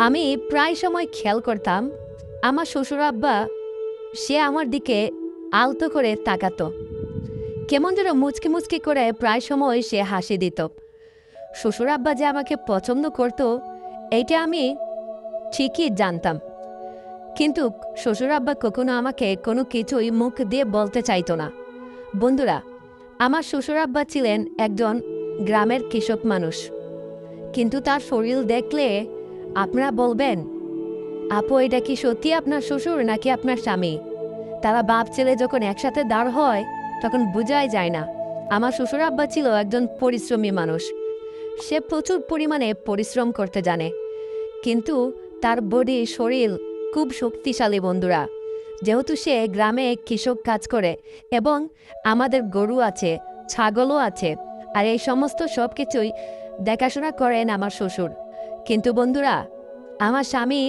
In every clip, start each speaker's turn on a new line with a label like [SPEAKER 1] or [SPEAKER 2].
[SPEAKER 1] আমি প্রায় সময় খেয়াল করতাম আমার শ্বশুর আব্বা সে আমার দিকে আলতো করে তাকাতো, কেমন যেন মুচকি মুচকি করে প্রায় সময় সে হাসি দিত। শ্বশুর আব্বা যে আমাকে পছন্দ করত এইটা আমি ঠিকই জানতাম, কিন্তু শ্বশুর আব্বা কখনো আমাকে কোনো কিছুই মুখ দিয়ে বলতে চাইতো না। বন্ধুরা, আমার শ্বশুর আব্বা ছিলেন একজন গ্রামের কৃষক মানুষ, কিন্তু তার শরীর দেখলে আপনারা বলবেন, আপু এটা কি সত্যি আপনার শ্বশুর নাকি আপনার স্বামী? তারা বাপ ছেলে যখন একসাথে দাঁড় হয় তখন বোঝাই যায় না। আমার শ্বশুর আব্বা ছিল একজন পরিশ্রমী মানুষ। সে প্রচুর পরিমাণে পরিশ্রম করতে জানে, কিন্তু তার বডি শরীর খুব শক্তিশালী। বন্ধুরা, যেহেতু সে গ্রামে কৃষক কাজ করে এবং আমাদের গরু আছে, ছাগলও আছে, আর এই সমস্ত সব কিছুই দেখাশোনা করেন আমার শ্বশুর। কিন্তু বন্ধুরা, আমার স্বামী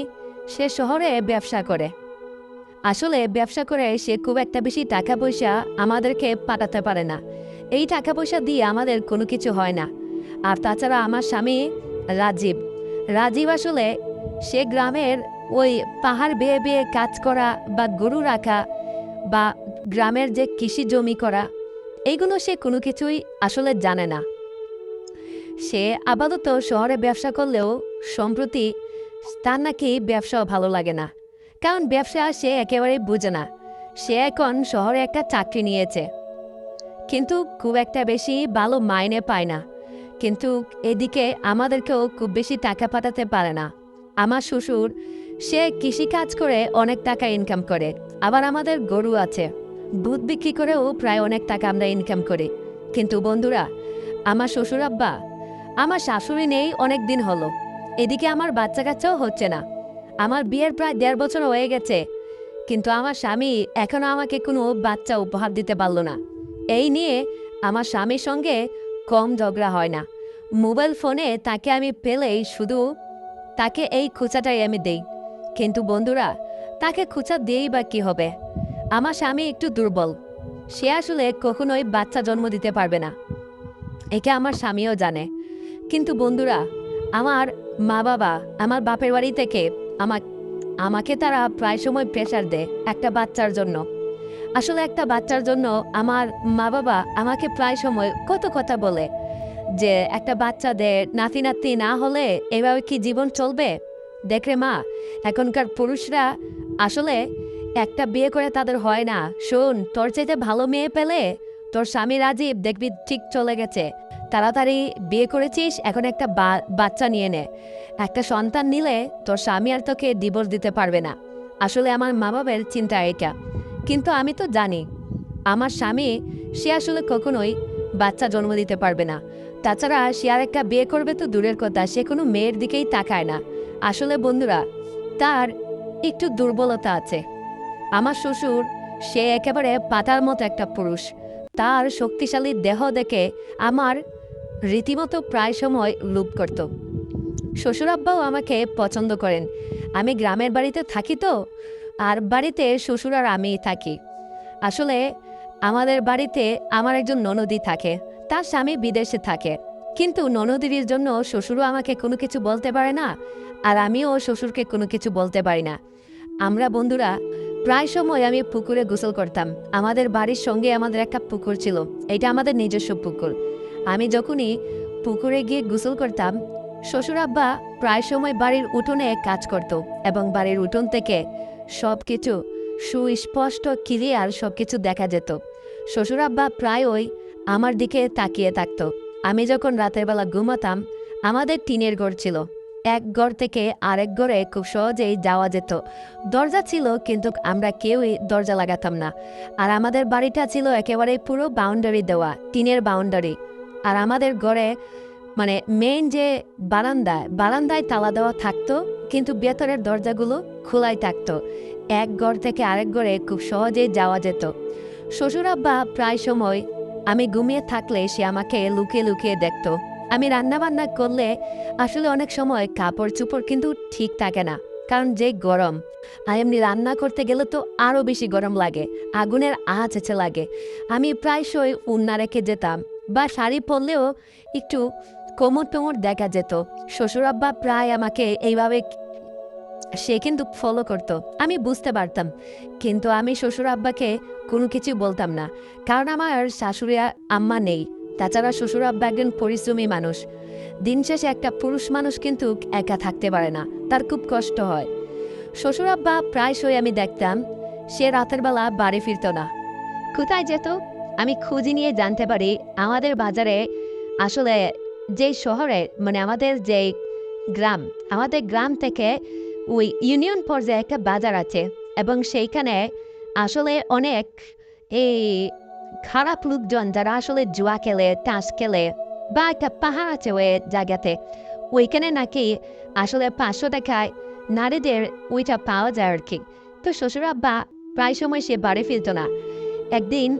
[SPEAKER 1] সে শহরে ব্যবসা করে। আসলে ব্যবসা করে সে খুব একটা বেশি টাকা পয়সা আমাদেরকে পাঠাতে পারে না। এই টাকা পয়সা দিয়ে আমাদের কোনো কিছু হয় না। আর তাছাড়া আমার স্বামী রাজীব রাজীব আসলে সে গ্রামের ওই পাহাড় বেয়ে বেয়ে কাজ করা বা গরু রাখা বা গ্রামের যে কৃষি জমি করা, এইগুলো সে কোনো কিছুই আসলে জানে না। সে আপাতত শহরে ব্যবসা করলেও সম্প্রতি তার নাকি ব্যবসাও ভালো লাগে না, কারণ ব্যবসা সে একেবারেই বুঝে না। সে এখন শহরে একটা চাকরি নিয়েছে, কিন্তু খুব একটা বেশি ভালো মাইনে পায় না। কিন্তু এদিকে আমাদেরকেও খুব বেশি টাকা পাঠাতে পারে না। আমার শ্বশুর সে কৃষি কাজ করে অনেক টাকা ইনকাম করে, আবার আমাদের গরু আছে, দুধ বিক্রি করেও প্রায় অনেক টাকা আমরা ইনকাম করি। কিন্তু বন্ধুরা, আমার শ্বশুর আব্বা, আমার শাশুড়ি নেই অনেক দিন হলো, এদিকে আমার বাচ্চা কাচ্চাও হচ্ছে না। আমার বিয়ের প্রায় 1.5 বছর হয়ে গেছে, কিন্তু আমার স্বামী এখনো আমাকে কোনো বাচ্চা উপহার দিতে পারল না। এই নিয়ে আমার স্বামীর সঙ্গে কম ঝগড়া হয় না। মোবাইল ফোনে তাকে আমি পেলেই শুধু তাকে এই খোঁচাটাই আমি দেই। কিন্তু বন্ধুরা, তাকে খোঁচা দিয়েই বা কী হবে? আমার স্বামী একটু দুর্বল, সে আসলে কখনোই বাচ্চা জন্ম দিতে পারবে না, এটা আমার স্বামীও জানে। কিন্তু বন্ধুরা, আমার মা বাবা আমার বাপের বাড়ি থেকে আমাকে তারা প্রায় সময় প্রেশার দেয় একটা বাচ্চার জন্য। আসলে একটা বাচ্চার জন্য আমার মা বাবা আমাকে প্রায় সময় কত কথা বলে যে একটা বাচ্চা দে, নাতি নাতি না হলে এভাবে কি জীবন চলবে? দেখরে মা, এখনকার পুরুষরা আসলে একটা বিয়ে করে তাদের হয় না। শোন, তোর চাইতে ভালো মেয়ে পেলে তোর স্বামী রাজীব দেখবি ঠিক চলে গেছে। তাড়াতাড়ি বিয়ে করেছিস, এখন একটা বাচ্চা নিয়ে নে। একটা সন্তান নিলে তোর স্বামী আর তোকে ডিভোর্স দিতে পারবে না। আসলে আমার মা বাবার চিন্তা এটা। কিন্তু আমি তো জানি আমার স্বামী সে আসলে কখনোই বাচ্চা জন্ম দিতে পারবে না। তাছাড়া সে আর একটা বিয়ে করবে তো দূরের কথা, সে কোনো মেয়ের দিকেই তাকায় না। আসলে বন্ধুরা, তার একটু দুর্বলতা আছে। আমার শ্বশুর সে একেবারে পাতার মতো একটা পুরুষ। তার শক্তিশালী দেহ দেখে আমার রীতিমতো প্রায় সময় লোভ করত। শ্বশুর আব্বাও আমাকে পছন্দ করেন। আমি গ্রামের বাড়িতে থাকি তো, আর বাড়িতে শ্বশুর আর আমিই থাকি। আসলে আমাদের বাড়িতে আমার একজন ননদি থাকে, তার স্বামী বিদেশে থাকে। কিন্তু ননদির জন্য শ্বশুরও আমাকে কোনো কিছু বলতে পারে না, আর আমিও শ্বশুরকে কোনো কিছু বলতে পারি না। আমরা বন্ধুরা প্রায় সময় আমি পুকুরে গোসল করতাম। আমাদের বাড়ির সঙ্গে আমাদের একটা পুকুর ছিল, এটা আমাদের নিজস্ব পুকুর। আমি যখনই পুকুরে গিয়ে গোসল করতাম, শ্বশুর আব্বা প্রায় সময় বাড়ির উঠোনে কাজ করত এবং বাড়ির উঠোন থেকে সব কিছু সুস্পষ্ট ক্লিয়ার সব কিছু দেখা যেত। শ্বশুর আব্বা প্রায় ওই আমার দিকে তাকিয়ে থাকত। আমি যখন রাতের বেলা ঘুমাতাম, আমাদের টিনের ঘর ছিল, এক ঘর থেকে আরেক ঘরে খুব সহজেই যাওয়া যেত। দরজা ছিল, কিন্তু আমরা কেউই দরজা লাগাতাম না। আর আমাদের বাড়িটা ছিল একেবারে পুরো বাউন্ডারি দেওয়া, টিনের বাউন্ডারি। আর আমাদের ঘরে মানে মেইন যে বারান্দায় তালা দেওয়া থাকতো, কিন্তু ভেতরের দরজাগুলো খোলাই থাকতো। এক ঘর থেকে আরেক ঘরে খুব সহজেই যাওয়া যেত। শ্বশুর আব্বা প্রায় সময় আমি ঘুমিয়ে থাকলে সে আমাকে লুকিয়ে লুকিয়ে দেখতো। আমি রান্না বান্না করলে আসলে অনেক সময় কাপড় চোপড় কিন্তু ঠিক থাকে না, কারণ যে গরম। আর এমনি রান্না করতে গেলে তো আরও বেশি গরম লাগে, আগুনের আঁচ এসে লাগে। আমি প্রায়শই উন্না রেখে যেতাম, বা শাড়ি পরলেও একটু কোমর টোমর দেখা যেত। শ্বশুর আব্বা প্রায় আমাকে এইভাবে সে কিন্তু ফলো করতো, আমি বুঝতে পারতাম। কিন্তু আমি শ্বশুর আব্বাকে কোনো কিছু বলতাম না, কারণ আমার শাশুড়ি আম্মা নেই। তাছাড়া শ্বশুর আব্বা একজন পরিশ্রমী মানুষ। দিন শেষে একটা পুরুষ মানুষ কিন্তু একা থাকতে পারে না, তার খুব কষ্ট হয়। শ্বশুর আব্বা প্রায়শই আমি দেখতাম সে রাতের বেলা বাড়ি ফিরত না। কোথায় যেত? আমি খুঁজি নিয়ে জানতে পারি আমাদের বাজারে, আসলে যে শহরে, মানে আমাদের যে গ্রাম, আমাদের গ্রাম থেকে ওই ইউনিয়ন পর্যায়ে একটা বাজার আছে, এবং সেইখানে আসলে অনেক এই খারাপ লোকজন যারা আসলে জুয়া খেলে, তাস খেলে, বা একটা পাহাড় আছে ওই জায়গাতে, ওইখানে নাকি আসলে 500 টাকায় নারীদের ওইটা পাওয়া যায় আর কি। তো শ্বশুর আব্বা প্রায় সময় সে বাড়ি ফিরত না। একদিন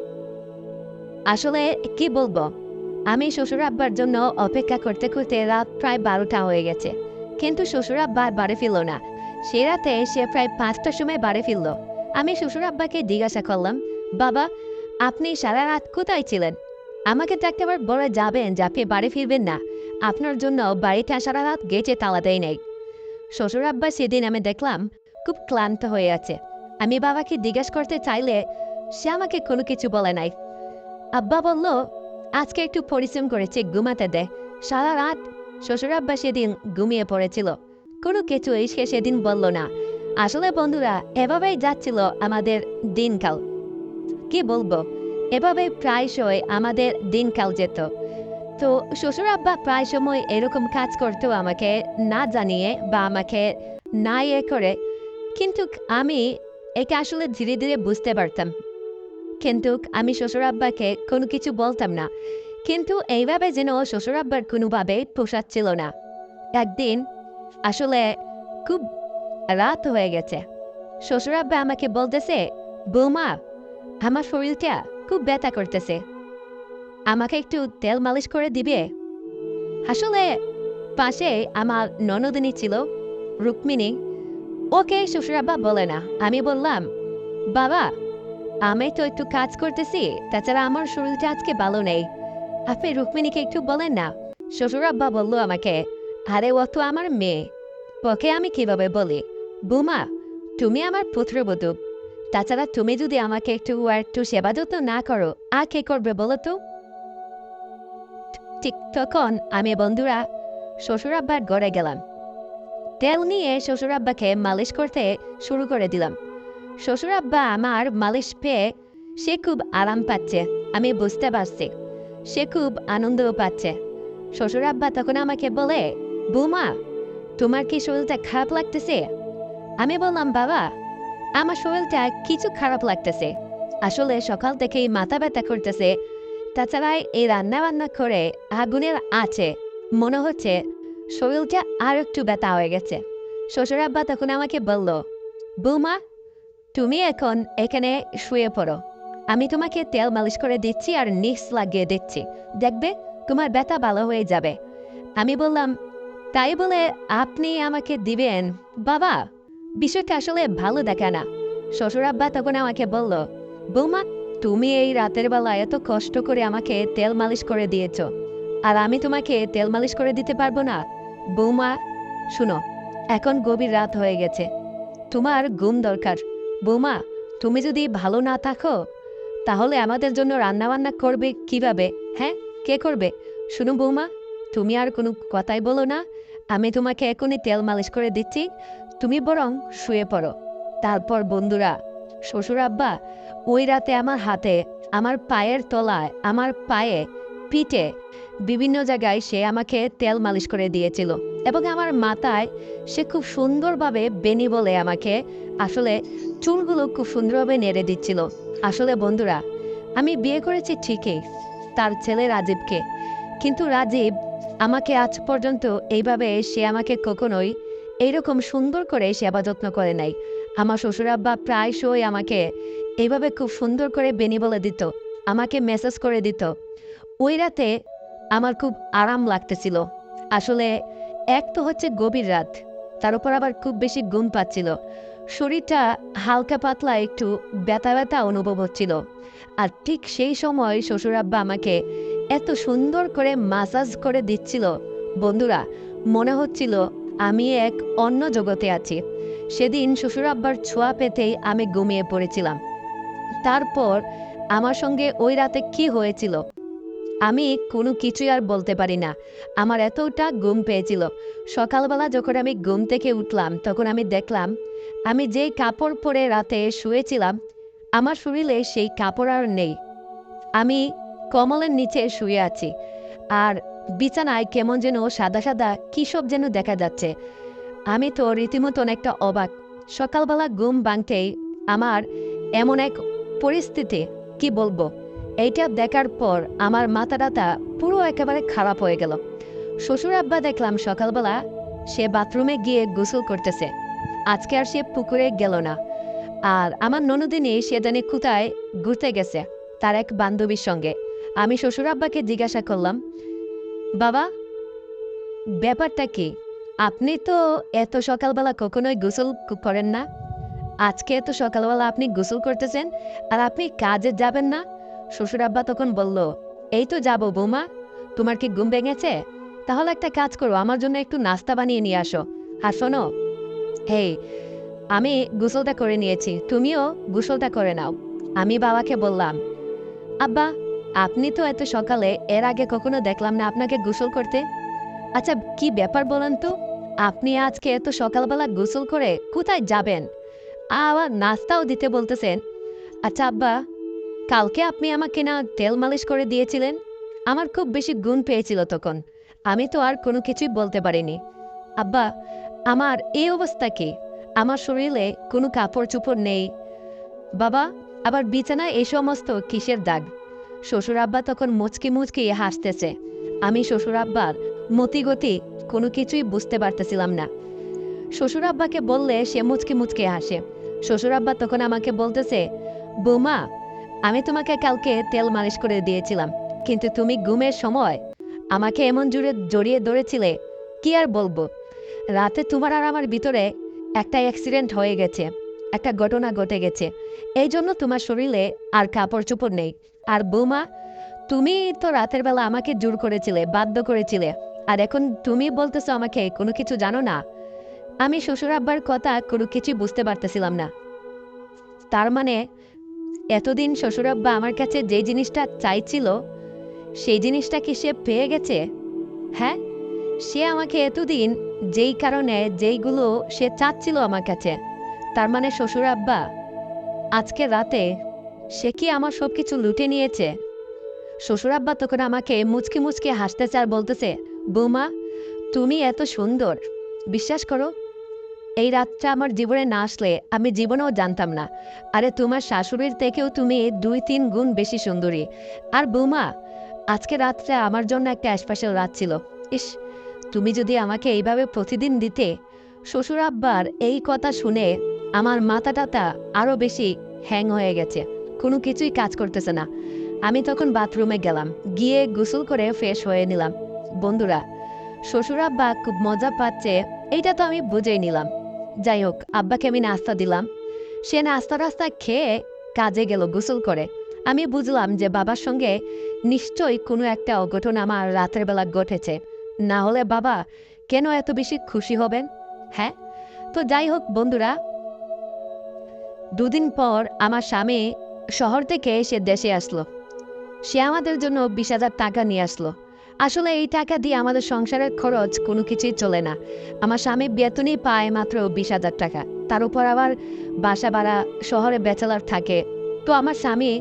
[SPEAKER 1] আসলে কি বলবো, আমি শ্বশুর আব্বার জন্য অপেক্ষা করতে করতে রাত প্রায় 12টা হয়ে গেছে, কিন্তু শ্বশুর আব্বা বাড়ি ফিরল না। সে রাতে সে প্রায় 5টার সময় বাড়ি ফিরল। আমি শ্বশুর আব্বাকে জিজ্ঞাসা করলাম, বাবা, আপনি সারা রাত কোথায় ছিলেন? আমাকে তো একটাবার বলে যাবেন যে আপনি বাড়ি ফিরবেন না, আপনার জন্য বাড়িটা সারা রাত গেটে তালা দেয় নেই। শ্বশুর আব্বা সেদিন আমি দেখলাম খুব ক্লান্ত হয়ে আছে। আমি বাবাকে জিজ্ঞাসা করতে চাইলে সে আমাকে কোনো কিছু বলে নাই। আব্বা বলল, আজকে একটু পরিশ্রম করেছে, ঘুমাতে দে। সারা রাত শ্বশুর আব্বা সেদিন ঘুমিয়ে পড়েছিল, কোনো কিছু সে সেদিন বলল না। আসলে বন্ধুরা, এভাবেই যাচ্ছিল আমাদের দিনকাল। কি বলবো, এভাবে প্রায়শই আমাদের দিনকাল যেত। তো শ্বশুর আব্বা প্রায় সময় এরকম কাজ করতো আমাকে না জানিয়ে বা আমাকে না করে, কিন্তু আমি একে আসলে ধীরে ধীরে বুঝতে পারতাম। কিন্তু আমি শ্বশুর আব্বাকে কোনো কিছু বলতাম না। কিন্তু এইভাবে যেন শ্বশুর আব্বার কোনোভাবে পোষাচ্ছিল না। একদিন আসলে খুব রাত হয়ে গেছে, শ্বশুর আব্বা আমাকে বলতেছে, বৌমা, আমার শরীরটা খুব ব্যথা করতেছে, আমাকে একটু তেল মালিশ করে দিবে? আসলে পাশে আমার ননদিনী ছিল, রুক্মিণী, ওকে শ্বশুর আব্বা বলে না। আমি বললাম, বাবা, আমি তো একটু কাজ করতেছি, তাছাড়া আমার শরীরটা আজকে ভালো নেই, আপনি রুক্মিণীকে একটু বলেন না। শ্বশুর আব্বা বলল আমাকে, আরে ও তো আমার মেয়ে, ওকে আমি কিভাবে বলি? বুমা, তুমি আমার পুত্রবধূ, তাছাড়া তুমি যদি আমাকে একটু সেবা যত্ন না করো, আর কে করবে বলো তো? ঠিক তখন আমি বন্ধুরা শ্বশুর আব্বার ঘরে গেলাম। তেল নিয়ে শ্বশুর আব্বাকে মালিশ করতে শুরু করে দিলাম। শ্বশুর আব্বা আমার মালিশ পেয়ে সে খুব আরাম পাচ্ছে, আমি বুঝতে পারছি সে খুব আনন্দও পাচ্ছে। শ্বশুর আব্বা তখন আমাকে বলে, বৌমা, তোমার কি শরীরটা খারাপ লাগতেছে? আমি বললাম, বাবা, আমার শরীরটা কিছু খারাপ লাগতেছে, আসলে সকাল থেকেই মাথা ব্যথা করতেছে, তাছাড়া এই রান্না বান্না করে আগুনের আছে, মনে হচ্ছে শরীরটা আর একটু ব্যথা হয়ে গেছে। শ্বশুর আব্বা তখন আমাকে বলল, বৌমা, তুমি এখন এখানে শুয়ে পড়ো, আমি তোমাকে তেল মালিশ করে দিচ্ছি আর নিস লাগিয়ে দিচ্ছি, দেখবে তোমার ব্যথা ভালো হয়ে যাবে। আমি বললাম, তাই বলে আপনি আমাকে দিবেন? বাবা, বিষয়টা আসলে ভালো দেখে না। শ্বশুর আব্বা তখন আমাকে বলল, বৌমা, তুমি এই রাতের বেলা এত কষ্ট করে আমাকে তেল মালিশ করে দিয়েছ, আর আমি তোমাকে তেল মালিশ করে দিতে পারবো না? বৌমা, শুনো, এখন গভীর রাত হয়ে গেছে, তোমার ঘুম দরকার। বৌমা, তুমি যদি ভালো না থাকো তাহলে আমাদের জন্য রান্নাবান্না করবে কিভাবে? হ্যাঁ, কে করবে? শুনো বৌমা, তুমি আর কোনো কথাই বলো না, আমি তোমাকে এখনই তেল মালিশ করে দিচ্ছি, তুমি বরং শুয়ে পড়ো। তারপর বন্ধুরা, শ্বশুর আব্বা ওই রাতে আমার হাতে, আমার পায়ের তলায়, আমার পায়ে, পিঠে, বিভিন্ন জায়গায় সে আমাকে তেল মালিশ করে দিয়েছিল, এবং আমার মাথায় সে খুব সুন্দরভাবে বেনি বলে আমাকে আসলে চুলগুলো খুব সুন্দরভাবে নেড়ে দিচ্ছিল। আসলে বন্ধুরা, আমি বিয়ে করেছি ঠিকই তার ছেলে রাজীবকে, কিন্তু রাজীব আমাকে আজ পর্যন্ত এইভাবে সে আমাকে কখনোই এইরকম সুন্দর করে সেবা যত্ন করে নাই। আমার শ্বশুর আব্বা প্রায়শই আমাকে এইভাবে খুব সুন্দর করে বেনি বলে দিত, আমাকে মেসেজ করে দিত। ওই রাতে আমার খুব আরাম লাগতেছিল। আসলে এক তো হচ্ছে গভীর রাত, তার উপর আবার খুব বেশি ঘুম পাচ্ছিল, শরীরটা হালকা পাতলা একটু ব্যথা ব্যথা অনুভব হচ্ছিল। আর ঠিক সেই সময় শ্বশুর আব্বা আমাকে এত সুন্দর করে মাসাজ করে দিচ্ছিল, বন্ধুরা, মনে হচ্ছিল আমি এক অন্য জগতে আছি। সেদিন শ্বশুর আব্বার ছোঁয়া পেতেই আমি ঘুমিয়ে পড়েছিলাম। তারপর আমার সঙ্গে ওই রাতে কি হয়েছিল আমি কোনো কিছুই আর বলতে পারি না। আমার এতটা ঘুম পেয়েছিল। সকালবেলা যখন আমি ঘুম থেকে উঠলাম তখন আমি দেখলাম আমি যেই কাপড় পরে রাতে শুয়েছিলাম আমার শরীরে সেই কাপড় আর নেই। আমি কমলের নিচে শুয়ে আছি, আর বিছানায় কেমন যেন সাদা সাদা কী সব যেন দেখা যাচ্ছে। আমি তো রীতিমতন একটা অবাক। সকালবেলা ঘুম ভাঙতেই আমার এমন এক পরিস্থিতি, কি বলবো। এইটা দেখার পর আমার মাথাটা পুরো একেবারে খারাপ হয়ে গেল। শ্বশুর আব্বা দেখলাম সকালবেলা সে বাথরুমে গিয়ে গোসল করতেছে। আজকে আর সে পুকুরে গেল না। আর আমার ননদিনী সে জানে কোথায় ঘুরতে গেছে তার এক বান্ধবীর সঙ্গে। আমি শ্বশুর আব্বাকে জিজ্ঞাসা করলাম, বাবা, ব্যাপারটা কি? আপনি তো এত সকালবেলা কখনোই গোসল করেন না, আজকে এত সকালবেলা আপনি গোসল করতেছেন, আর আপনি কাজে যাবেন না? শ্বশুর আব্বা তখন বলল, এই তো যাবো বৌমা। তোমার কি ঘুম ভেঙেছে? তাহলে একটা কাজ করো, আমার জন্য একটু নাস্তা বানিয়ে নিয়ে আসো। আর শোনো, হেই, আমি গোসলটা করে নিয়েছি, তুমিও গোসলটা করে নাও। আমি বাবাকে বললাম, আব্বা, আপনি তো এত সকালে এর আগে কখনো দেখলাম না আপনাকে গোসল করতে। আচ্ছা, কি ব্যাপার বলেন তো? আপনি আজকে এত সকালবেলা গোসল করে কোথায় যাবেন? আবার নাস্তাও দিতে বলতেছেন। আচ্ছা আব্বা, কালকে আপনি আমাকে না তেল মালিশ করে দিয়েছিলেন? আমার খুব বেশি গুণ পেয়েছিল তখন। আমি তো আর কোনো কিছুই বলতে পারিনি। আব্বা, আমার এই অবস্থা কি? আমার শরীরে কোনো কাপড় চোপড় নেই। বাবা, আবার বিছানায় এই সমস্ত কিসের দাগ? শ্বশুর আব্বা তখন মুচকি মুচকি হাসতেছে। আমি শ্বশুর আব্বার মতিগতি কোনো কিছুই বুঝতে পারতেছিলাম না। শ্বশুর আব্বাকে বললে সে মুচকি মুচকি হাসে। শ্বশুর আব্বা তখন আমাকে বলতেছে, বৌমা, আমি তোমাকে কালকে তেল মালিশ করে দিয়েছিলাম, কিন্তু তুমি ঘুমের সময় আমাকে এমন জোরে জড়িয়ে ধরেছিলে, কি আর বলবো। রাতে তোমার আর আমার ভিতরে একটা অ্যাক্সিডেন্ট হয়ে গেছে, একটা ঘটনা ঘটে গেছে। এই জন্য তোমার শরীরে আর কাপড় চোপড় নেই। আর বৌমা, তুমি তো রাতের বেলা আমাকে জোর করেছিলে, বাধ্য করেছিলে, আর এখন তুমি বলতেছো আমাকে কোনো কিছু জানো না। আমি শ্বশুর আব্বার কথা কোনো কিছুই বুঝতে পারতেছিলাম না। তার মানে এতদিন শ্বশুর আব্বা আমার কাছে যে জিনিসটা চাইছিল সেই জিনিসটা কি সে পেয়ে গেছে? হ্যাঁ, সে আমাকে এতদিন যেই কারণে যেইগুলো সে চাচ্ছিল আমার কাছে, তার মানে শ্বশুর আব্বা আজকে রাতে সে কি আমার সব কিছু লুটে নিয়েছে? শ্বশুর আব্বা তখন আমাকে মুচকি মুচকি হাসতেছে আর বলতেছে, বৌমা, তুমি এত সুন্দর, বিশ্বাস করো, এই রাতটা আমার জীবনে না আসলে আমি জীবনেও জানতাম না। আরে তোমার শাশুড়ির থেকেও তুমি 2-3 গুণ বেশি সুন্দরী। আর বৌমা, আজকে রাতটা আমার জন্য একটা স্পেশাল রাত ছিল। ইস, তুমি যদি আমাকে এইভাবে প্রতিদিন দিতে। শ্বশুর আব্বার এই কথা শুনে আমার মাথাটা আরও বেশি হ্যাং হয়ে গেছে, কোনো কিছুই কাজ করতেছে না। আমি তখন বাথরুমে গেলাম, গিয়ে গোসল করে ফ্রেশ হয়ে নিলাম। বন্ধুরা, শ্বশুর আব্বা খুব মজা পাচ্ছে এইটা তো আমি বুঝেই নিলাম। যাই হোক, আব্বাকে আমি নাস্তা দিলাম। সে নাস্তা খেয়ে কাজে গেল গোসল করে। আমি বুঝলাম যে বাবার সঙ্গে নিশ্চয়ই কোনো একটা অঘটন আমার রাতের বেলা ঘটেছে, না হলে বাবা কেন এত বেশি খুশি হবেন? হ্যাঁ, তো যাই হোক বন্ধুরা, দুদিন পর আমার স্বামী শহর থেকে সে দেশে আসলো। সে আমাদের জন্য 20,000 টাকা নিয়ে আসলো। আসলে এই টাকা দিয়ে আমাদের সংসারের খরচ কোনো কিছুই চলে না। আমার স্বামী বেতনই পায় মাত্র 20,000 টাকা, তার উপর আবার বাসা ভাড়া, শহরে ব্যাচেলার থাকে। তো আমার স্বামী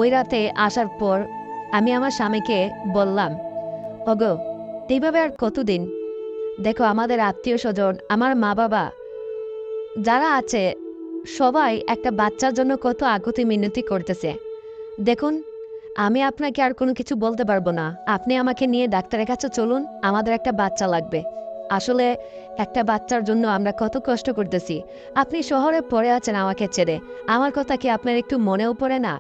[SPEAKER 1] ওই রাতে আসার পর আমি আমার স্বামীকে বললাম, ওগো, এইভাবে আর কতদিন? দেখো, আমাদের আত্মীয় স্বজন, আমার মা বাবা যারা আছে সবাই একটা বাচ্চার জন্য কত আকুতি মিনতি করতেছে। দেখুন, আমি আপনাকে আর কোনো কিছু বলতে পারবো না। আপনি আমাকে নিয়ে ডাক্তারের কাছে চলুন, আমাদের একটা বাচ্চা লাগবে। আসলে একটা বাচ্চার জন্য আমরা কত কষ্ট করতেছি। আপনি শহরে পড়ে আছেন আমাকে ছেড়ে, আমার কথা কি আপনার একটু মনেও পড়ে না?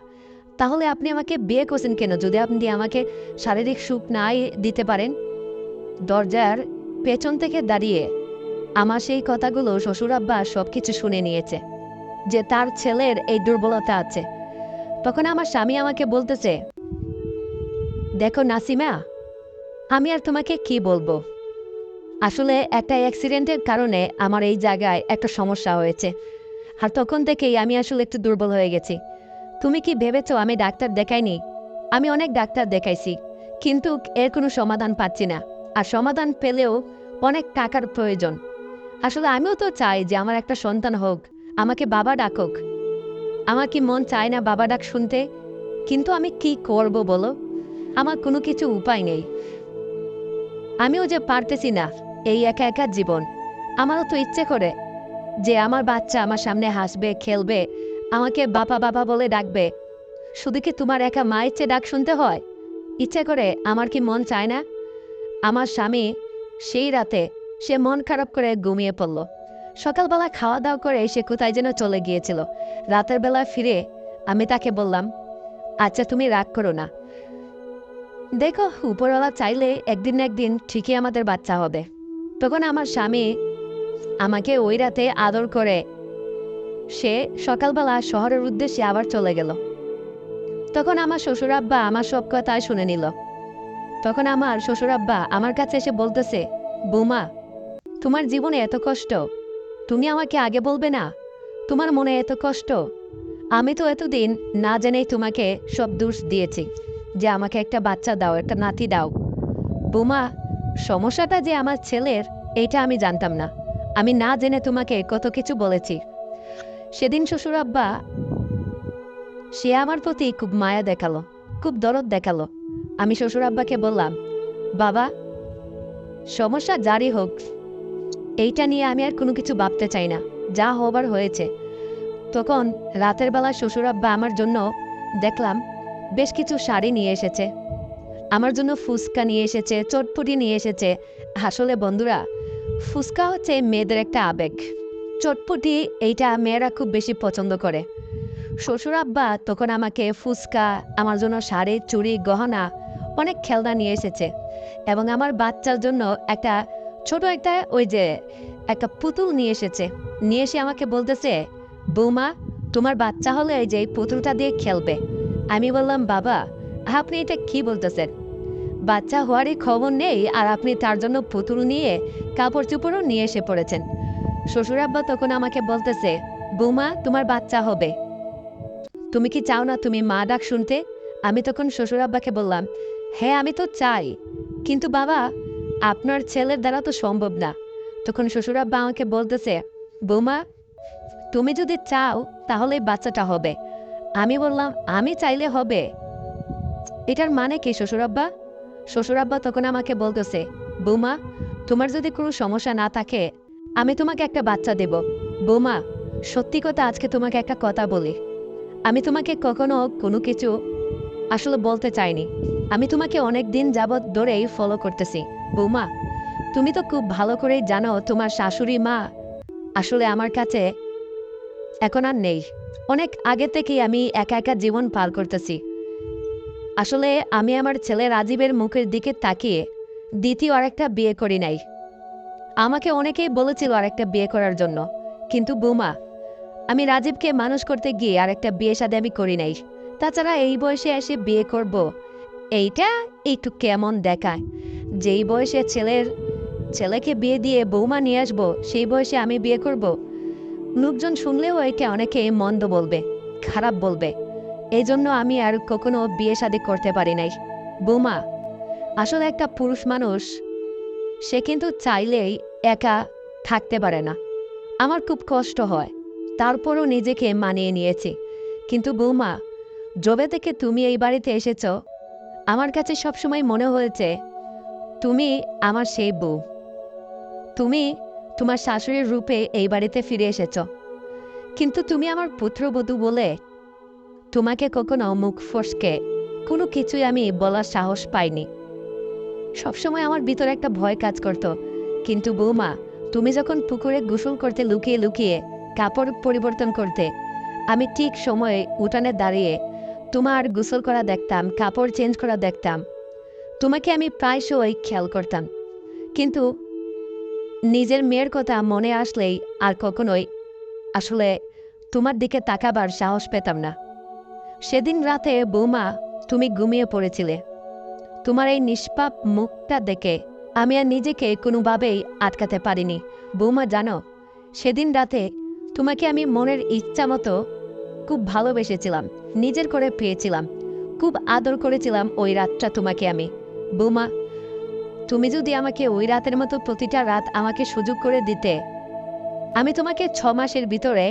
[SPEAKER 1] তাহলে আপনি আমাকে বিয়ে করছেন কেন যদি আপনি আমাকে শারীরিক সুখ নাই দিতে পারেন? দরজার পেছন থেকে দাঁড়িয়ে আমার সেই কথাগুলো শ্বশুর আব্বা সব কিছু শুনে নিয়েছে, যে তার ছেলের এই দুর্বলতা আছে। তখন আমার স্বামী আমাকে বলতেছে, দেখো নাসিমা, আমি আর তোমাকে কি বলবো, আসলে একটা অ্যাক্সিডেন্টের কারণে আমার এই জায়গায় একটা সমস্যা হয়েছে, আর তখন থেকেই আমি আসলে একটু দুর্বল হয়ে গেছি। তুমি কি ভেবেছো আমি ডাক্তার দেখাইনি? আমি অনেক ডাক্তার দেখাইছি, কিন্তু এর কোনো সমাধান পাচ্ছি না। আর সমাধান পেলেও অনেক টাকার প্রয়োজন। আসলে আমিও তো চাই যে আমার একটা সন্তান হোক, আমাকে বাবা ডাকুক। আমার কি মন চায় না বাবা ডাক শুনতে? কিন্তু আমি কি করব বলো? আমার কোনো কিছু উপায় নেই। আমিও যে পারতেছি না এই একা একা জীবন। আমারও তো ইচ্ছে করে যে আমার বাচ্চা আমার সামনে হাসবে, খেলবে, আমাকে বাবা বাবা বলে ডাকবে। শুধু কি তোমার একা মায়ের চেয়ে ডাক শুনতে হয়? ইচ্ছে করে আমার কি মন চায় না? আমার স্বামী সেই রাতে সে মন খারাপ করে ঘুমিয়ে পড়ল। সকালবেলা খাওয়া দাওয়া করে সে কোথায় যেন চলে গিয়েছিল। রাতের বেলা ফিরে আমি তাকে বললাম, আচ্ছা তুমি রাগ করো না, দেখো উপরওয়ালা চাইলে একদিন না একদিন ঠিকই আমাদের বাচ্চা হবে। তখন আমার স্বামী আমাকে ওই রাতে আদর করে সে সকালবেলা শহরের উদ্দেশ্যে আবার চলে গেল। তখন আমার শ্বশুরাব্বা আমার সব কথা শুনে নিল। তখন আমার শ্বশুরাব্বা আমার কাছে এসে বলতেছে, বৌমা, তোমার জীবনে এত কষ্ট, তুমি আমাকে আগে বলবে না? তোমার মনে এত কষ্ট, আমি তো এতদিন না জেনেই তোমাকে সব দোষ দিয়েছি যে আমাকে একটা বাচ্চা দাও, একটা নাতি দাও। বৌমা, সমস্যাটা যে আমার ছেলের এইটা আমি জানতাম না। আমি না জেনে তোমাকে কত কিছু বলেছি। সেদিন শ্বশুরাব্বা সে আমার প্রতি খুব মায়া দেখালো, খুব দরদ দেখালো। আমি শ্বশুরাব্বাকে বললাম, বাবা, সমস্যা জারি হোক, এইটা নিয়ে আমি আর কোনো কিছু ভাবতে চাই না, যা হবার হয়েছে। তখন রাতের বেলা শ্বশুরাব্বা আমার জন্য দেখলাম বেশ কিছু শাড়ি নিয়ে এসেছে, আমার জন্য ফুচকা নিয়ে এসেছে, চটপটি নিয়ে এসেছে। আসলে বন্ধুরা, ফুচকা হচ্ছে মেয়েদের একটা আবেগ, চটপটি এইটা মেয়েরা খুব বেশি পছন্দ করে। শ্বশুরাব্বা তখন আমাকে ফুচকা, আমার জন্য শাড়ি, চুড়ি, গহনা, অনেক খেলনা নিয়ে এসেছে, এবং আমার বাচ্চার জন্য একটা ছোট একটা ওই যে একটা পুতুল নিয়ে এসেছে। নিয়ে এসে আমাকে বলতেছে, বৌমা, তোমার বাচ্চা হলে এই যে এই পুতুলটা দিয়ে খেলবে। আমি বললাম, বাবা, আপনি এটা কি বলতেছেন? বাচ্চা হওয়ারই খবর নেই, আর আপনি তার জন্য পুতুল নিয়ে কাপড় চোপড়ও নিয়ে এসে পড়েছেন। শ্বশুরাব্বা তখন আমাকে বলতেছে, বৌমা, তোমার বাচ্চা হবে, তুমি কি চাও না তুমি মা ডাক শুনতে? আমি তখন শ্বশুরাব্বাকে বললাম, হ্যাঁ আমি তো চাই, কিন্তু বাবা, আপনার ছেলের দ্বারা তো সম্ভব না। তখন শ্বশুরাব্বা আমাকে বলতেছে, বৌমা, তুমি যদি চাও তাহলে এই বাচ্চাটা হবে। আমি বললাম, আমি চাইলে হবে, এটার মানে কি শ্বশুরাব্বা? শ্বশুরাব্বা তখন আমাকে বলতেছে, বৌমা, তোমার যদি কোনো সমস্যা না থাকে আমি তোমাকে একটা বাচ্চা দেব। বৌমা, সত্যি কথা, আজকে তোমাকে একটা কথা বলি, আমি তোমাকে কখনো কোনো কিছু আসলে বলতে চাইনি। আমি তোমাকে অনেক দিন যাবৎ ধরেই ফলো করতেছি। বৌমা, তুমি তো খুব ভালো করেই জানো তোমার শাশুড়ি মা আসলে আমার কাছে এখন আর নেই। অনেক আগে থেকেই আমি একা একা জীবন পার করতেছি। আসলে আমি আমার ছেলে রাজীবের মুখের দিকে তাকিয়ে দ্বিতীয় আরেকটা বিয়ে করি নাই। আমাকে অনেকেই বলেছিল আরেকটা বিয়ে করার জন্য, কিন্তু বৌমা, আমি রাজীবকে মানুষ করতে গিয়ে আরেকটা বিয়ে শাদী আমি করি নাই। তাছাড়া এই বয়সে এসে বিয়ে করব, এইটা একটু কেমন দেখায়। যেই বয়সে ছেলেকে বিয়ে দিয়ে বৌমা নিয়ে আসবো, সেই বয়সে আমি বিয়ে করব। লোকজন শুনলেও একে অনেকে মন্দ বলবে, খারাপ বলবে। এই জন্য আমি আর কখনো বিয়ে শাদী করতে পারি নাই। বৌমা, আসলে একটা পুরুষ মানুষ সে কিন্তু চাইলেই একা থাকতে পারে না। আমার খুব কষ্ট হয়, তারপরও নিজেকে মানিয়ে নিয়েছি। কিন্তু বৌমা, যবে থেকে তুমি এই বাড়িতে এসেছ, আমার কাছে সবসময় মনে হয়েছে তুমি আমার সেই বউ। তুমি তোমার শাশুড়ির রূপে এই বাড়িতে ফিরে এসেছ, কিন্তু তুমি আমার পুত্রবধূ বলে তোমাকে কখনো মুখ ফসকে কোনো কিছুই আমি বলার সাহস পাইনি। সবসময় আমার ভিতরে একটা ভয় কাজ করত। কিন্তু বৌমা, তুমি যখন পুকুরে গোসল করতে লুকিয়ে লুকিয়ে কাপড় পরিবর্তন করতে, আমি ঠিক সময়ে উঠানে দাঁড়িয়ে তোমার গোসল করা দেখতাম, কাপড় চেঞ্জ করা দেখতাম। তোমাকে আমি প্রায়শই খেয়াল করতাম, কিন্তু নিজের মেয়ের কথা মনে আসলেই আর কখনোই আসলে তোমার দিকে তাকাবার সাহস পেতাম না। সেদিন রাতে বৌমা, তুমি ঘুমিয়ে পড়েছিলে। তোমার এই নিষ্পাপ মুখটা দেখে আমি আর নিজেকে কোনোভাবেই আটকাতে পারিনি। বৌমা জানো, সেদিন রাতে তোমাকে আমি মনের ইচ্ছা মতো খুব ভালোবেসেছিলাম, নিজের করে পেয়েছিলাম, খুব আদর করেছিলাম ওই রাতটা তোমাকে আমি। বৌমা, তুমি যদি আমাকে ওই রাতের মতো প্রতিটা রাত আমাকে সুযোগ করে দিতে, আমি তোমাকে 6 মাসের ভিতরে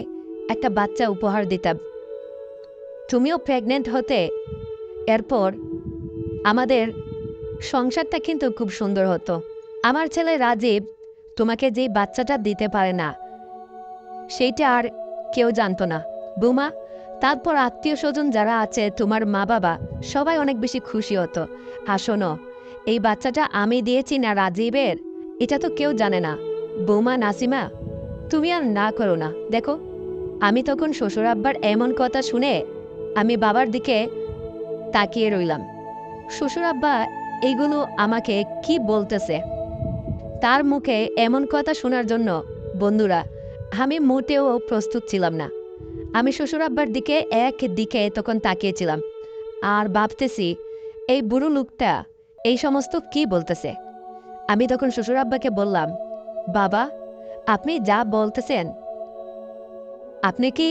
[SPEAKER 1] একটা বাচ্চা উপহার দিতাম, তুমিও প্রেগনেন্ট হতে, এরপর আমাদের সংসারটা কিন্তু খুব সুন্দর হতো। আমার ছেলে রাজীব তোমাকে যেই বাচ্চাটা দিতে পারে না সেইটা আর কেউ জানতো না বৌমা। তারপর আত্মীয় স্বজন যারা আছে, তোমার মা বাবা, সবাই অনেক বেশি খুশি হতো। আর শোনো, এই বাচ্চাটা আমি দিয়েছি না রাজীবের, এটা তো কেউ জানে না। বৌমা নাসিমা, তুমি আর না করো না। দেখো, আমি তখন শ্বশুর আব্বার এমন কথা শুনে আমি বাবার দিকে তাকিয়ে রইলাম। শ্বশুর আব্বা এইগুলো আমাকে কি বলতেছে, তার মুখে এমন কথা শোনার জন্য বন্ধুরা আমি মোটেও প্রস্তুত ছিলাম না। আমি শ্বশুর আব্বার দিকে একদিকে তখন তাকিয়েছিলাম আর ভাবতেছি, এই বুড়ো লোকটা এই সমস্ত কি বলতেছে। আমি তখন শ্বশুর আব্বাকে বললাম, বাবা, আপনি যা বলতেছেন, আপনি কি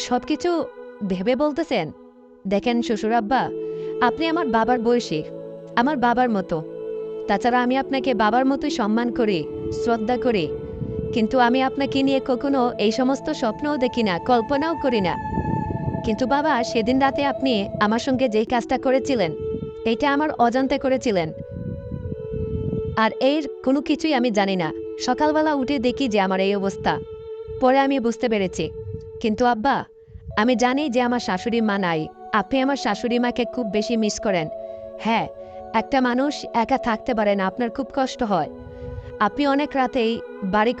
[SPEAKER 1] সব কিছু ভেবে বলতেছেন? দেখেন শ্বশুর আব্বা, আপনি আমার বাবার বয়সী, আমার বাবার মতো। তাছাড়া আমি আপনাকে বাবার মতোই সম্মান করি, শ্রদ্ধা করি, কিন্তু আমি আপনাকে নিয়ে কখনো এই সমস্ত স্বপ্নও দেখি না, কল্পনাও করি না। কিন্তু বাবা, সেদিন রাতে আপনি আমার সঙ্গে যেই কাজটা করেছিলেন, এইটা আমার অজান্তে করেছিলেন, আর এর কোনো কিছুই আমি জানি না। সকালবেলা উঠে দেখি যে আমার এই অবস্থা, পরে আমি বুঝতে পেরেছি। কিন্তু আব্বা, আমি জানি যে আমার শাশুড়ি মা নাই, আপনি আমার শাশুড়ি মাকে খুব বেশি মিস করেন। হ্যাঁ, একটা মানুষ একা থাকতে পারে না, আপনার খুব কষ্ট হয়। আপনি অনেক রাতেই বাড়ি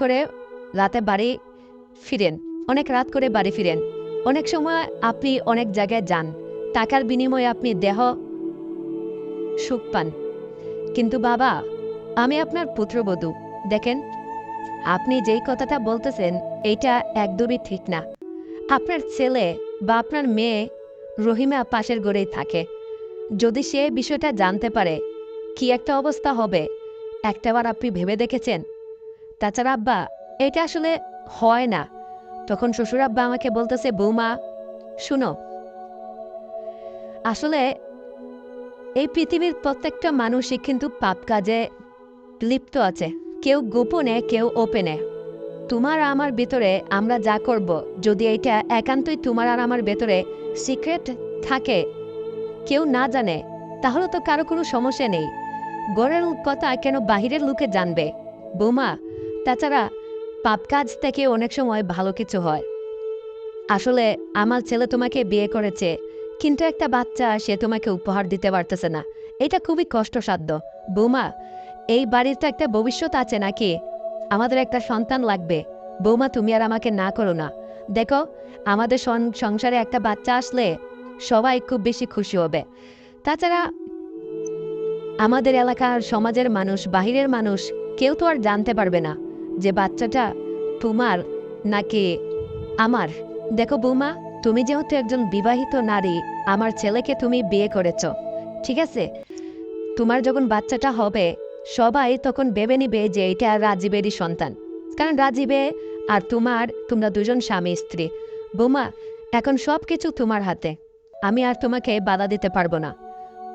[SPEAKER 1] ফিরেন, অনেক রাত করে বাড়ি ফিরেন। অনেক সময় আপনি অনেক জায়গায় যান, টাকার বিনিময়ে আপনি দেহ সুখ পান। কিন্তু বাবা, আমি আপনার পুত্রবধূ। দেখেন, আপনি যেই কথাটা বলতেছেন এইটা একদমই ঠিক না। আপনার ছেলে বা আপনার মেয়ে রহিমা পাশের ঘরেই থাকে, যদি সে বিষয়টা জানতে পারে কি একটা অবস্থা হবে, একটাবার আপনি ভেবে দেখেছেন? তাছাড়া আব্বা, এটা আসলে হয় না। তখন শ্বশুর আব্বা আমাকে বলতেছে, বৌমা শুনো, আসলে এই পৃথিবীর প্রত্যেকটা মানুষই কিন্তু পাপ কাজে লিপ্ত আছে, কেউ গোপনে, কেউ ওপেনে। তোমার আমার ভিতরে আমরা যা করব, যদি এটা একান্তই তোমার আর আমার ভেতরে সিক্রেট থাকে, কেউ না জানে, তাহলে তো কারো কোনো সমস্যা নেই। ঘরের কথা কেন বাহিরের লোকে জানবে বৌমা? তাছাড়া পাপ কাজ থেকে অনেক সময় ভালো কিছু হয়। আসলে আমার ছেলে তোমাকে বিয়ে করেছে, কিন্তু একটা বাচ্চা সে তোমাকে উপহার দিতে পারতেছে না, এটা খুবই কষ্টসাধ্য বৌমা। এই বাড়ির তো একটা ভবিষ্যৎ আছে নাকি? আমাদের একটা সন্তান লাগবে বৌমা, তুমি আর আমাকে না করো না। দেখো, আমাদের সংসারে একটা বাচ্চা আসলে সবাই খুব বেশি খুশি হবে। তাছাড়া আমাদের এলাকার সমাজের মানুষ, বাহিরের মানুষ কেউ তো আর জানতে পারবে না যে বাচ্চাটা তোমার নাকি আমার। দেখো বৌমা, তুমি যেহেতু একজন বিবাহিত নারী, আমার ছেলেকে তুমি বিয়ে করেছ, ঠিক আছে? তোমার যখন বাচ্চাটা হবে, সবাই তখন ভেবে নিবে যে এটা রাজীবেরই সন্তান, কারণ রাজীবে আর তোমরা দুজন স্বামী স্ত্রী। বৌমা, এখন সব কিছু তোমার হাতে, আমি আর তোমাকে বাধা দিতে পারবো না।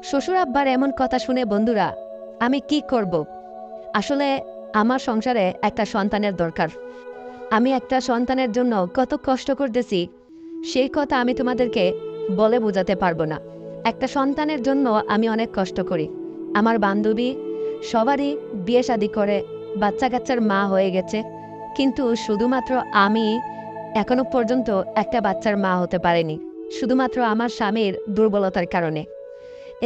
[SPEAKER 1] শ্বশুর আব্বার এমন কথা শুনে বন্ধুরা আমি কি করব? আসলে আমার সংসারে একটা সন্তানের দরকার। আমি একটা সন্তানের জন্য কত কষ্ট করতেছি, সেই কথা আমি তোমাদেরকে বলে বোঝাতে পারবো না। একটা সন্তানের জন্য আমি অনেক কষ্ট করি। আমার বান্ধবী সবারই বিয়ে শাদী করে বাচ্চা কাচ্চার মা হয়ে গেছে, কিন্তু শুধুমাত্র আমি এখনো পর্যন্ত একটা বাচ্চার মা হতে পারিনি, শুধুমাত্র আমার স্বামীর দুর্বলতার কারণে।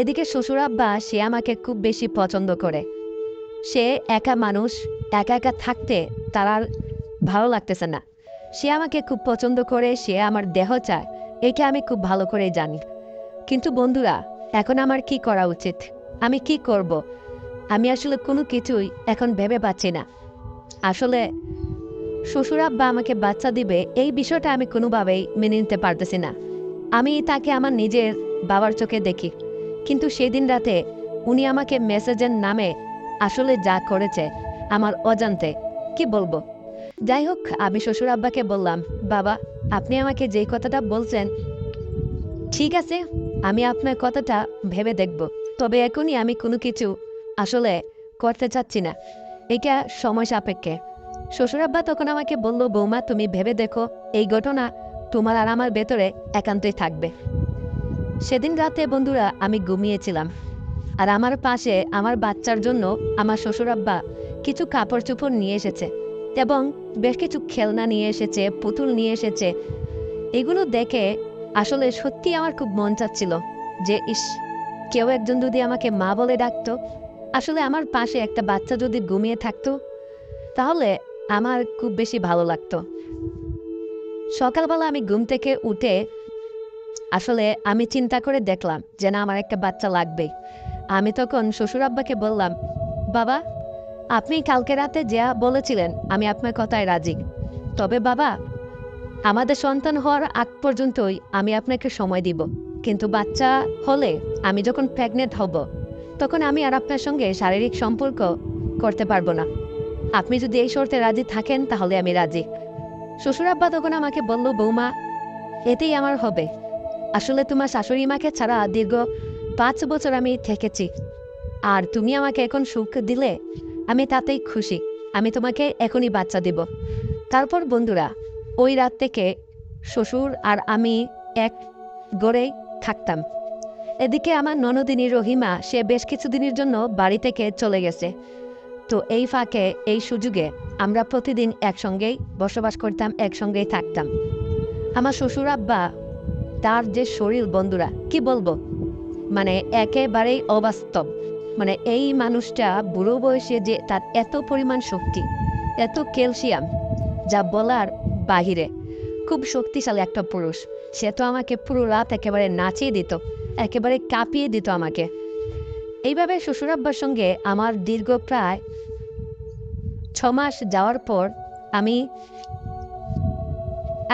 [SPEAKER 1] এদিকে শ্বশুর আব্বা সে আমাকে খুব বেশি পছন্দ করে। সে একা মানুষ, একা একা থাকতে তার আর ভালো লাগতেছে না। সে আমাকে খুব পছন্দ করে, সে আমার দেহ চায়, এটা আমি খুব ভালো করে জানি। কিন্তু বন্ধুরা, এখন আমার কি করা উচিত? আমি কি করব? আমি আসলে কোনো কিছুই এখন ভেবে পাচ্ছি না। আসলে শ্বশুর আব্বা আমাকে বাচ্চা দিবে এই বিষয়টা আমি কোনোভাবেই মেনে নিতে পারতেছি না। আমি তাকে আমার নিজের বাবার চোখে দেখি, কিন্তু সেদিন রাতে উনি আমাকে মেসেজের নামে আসলে যা করেছে আমার অজান্তে, কি বলবো। যাই হোক, আমি শ্বশুর আব্বাকে বললাম, বাবা, আপনি আমাকে যেই কথাটা বলছেন ঠিক আছে, আমি আপনার কথাটা ভেবে দেখব, তবে এখনই আমি কোনো কিছু আসলে করতে চাচ্ছি না, এটা সময় সাপেক্ষে। শ্বশুর আব্বা তখন আমাকে বলল, বৌমা, তুমি ভেবে দেখো, এই ঘটনা তোমার আর আমার ভেতরে একান্তই থাকবে। সেদিন রাতে বন্ধুরা আমি ঘুমিয়েছিলাম, আর আমার পাশে আমার বাচ্চার জন্য আমার শ্বশুর আব্বা কিছু কাপড় চোপড় নিয়ে এসেছে এবং বেশ কিছু খেলনা নিয়ে এসেছে, পুতুল নিয়ে এসেছে। এগুলো দেখে আসলে সত্যি আমার খুব মন চাচ্ছিল যে ইস, কেউ একজন যদি আমাকে মা বলে ডাকতো, আসলে আমার পাশে একটা বাচ্চা যদি ঘুমিয়ে থাকতো, তাহলে আমার খুব বেশি ভালো লাগতো। সকালবেলা আমি ঘুম থেকে উঠে আসলে আমি চিন্তা করে দেখলাম যে না, আমার একটা বাচ্চা লাগবে। আমি তখন শ্বশুর আব্বাকে বললাম, বাবা, আপনি কালকে রাতে যা বলেছিলেন আমি আপনার কথায় রাজি, তবে বাবা, আমাদের সন্তান হওয়ার আগ পর্যন্তই আমি আপনাকে সময় দিব, কিন্তু বাচ্চা হলে, আমি যখন প্রেগনেন্ট হব, তখন আমি আর আপনার সঙ্গে শারীরিক সম্পর্ক করতে পারবো না। আপনি যদি এই শর্তে রাজি থাকেন তাহলে আমি রাজি। শ্বশুর আব্বা তখন আমাকে বলল, বৌমা, এতেই আমার হবে। আসলে তোমার শাশুড়ি মাকে ছাড়া দীর্ঘ 5 বছর আমি থেকেছি, আর তুমি আমাকে এখন সুখ দিলে আমি তাতেই খুশি। আমি তোমাকে এখনই বাচ্চা দেব। তারপর বন্ধুরা, ওই রাত থেকে শ্বশুর আর আমি এক গড়েই থাকতাম। এদিকে আমার ননদিনী রহিমা, সে বেশ কিছুদিনের জন্য বাড়ি থেকে চলে গেছে। তো এই ফাঁকে, এই সুযোগে আমরা প্রতিদিন একসঙ্গেই বসবাস করতাম, একসঙ্গেই থাকতাম। আমার শ্বশুর আব্বা, তার যে শরীর বন্ধুরা, কি বলবো, মানে একেবারেই অবাস্তব। মানে এই মানুষটা বুড়ো বয়সে যে তার এত পরিমাণ শক্তি, এত ক্যালসিয়াম, যা বলার বাহিরে। খুব শক্তিশালী একটা পুরুষ। সে তো আমাকে পুরো রাত একেবারে নাচিয়ে দিত, একেবারে কাঁপিয়ে দিত আমাকে। এইভাবে শ্বশুর আব্বার সঙ্গে আমার দীর্ঘ প্রায় 6 মাস যাওয়ার পর আমি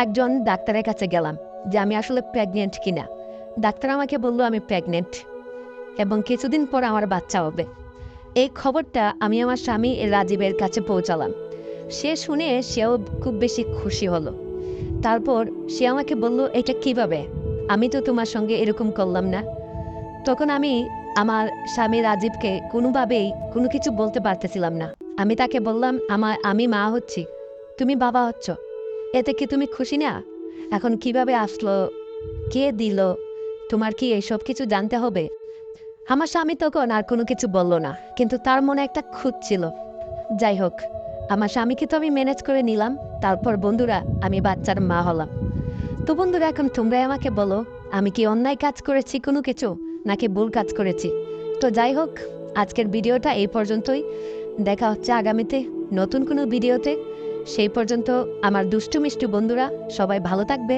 [SPEAKER 1] একজন ডাক্তারের কাছে গেলাম যে আমি আসলে প্রেগনেন্ট কিনা। ডাক্তার আমাকে বলল আমি প্রেগনেন্ট এবং কিছুদিন পর আমার বাচ্চা হবে। এই খবরটা আমি আমার স্বামী রাজীবের কাছে পৌঁছালাম। সে শুনে সেও খুব বেশি খুশি হলো। তারপর সে আমাকে বলল, এটা কিভাবে? আমি তো তোমার সঙ্গে এরকম করলাম না। তখন আমি আমার স্বামী রাজীবকে কোনোভাবেই কোনো কিছু বলতে পারতেছিলাম না। আমি তাকে বললাম, আমি মা হচ্ছি, তুমি বাবা হচ্ছ, এতে কি তুমি খুশি না? এখন কিভাবে আসলো, কে দিল, তোমার কি এইসব কিছু জানতে হবে? আমার স্বামী তখন আর কোনো কিছু বলল না, কিন্তু তার মনে একটা খুঁত ছিল। যাই হোক, আমার স্বামীকে তো আমি ম্যানেজ করে নিলাম। তারপর বন্ধুরা, আমি বাচ্চার মা হলাম। তো বন্ধুরা, এখন তোমরাই আমাকে বলো, আমি কি অন্যায় কাজ করেছি কোনো কিছু, নাকি ভুল কাজ করেছি? তো যাই হোক, আজকের ভিডিওটা এই পর্যন্তই। দেখা হচ্ছে আগামীতে নতুন কোনো ভিডিওতে। সেই পর্যন্ত আমার দুষ্টু মিষ্টু বন্ধুরা সবাই ভালো থাকবে।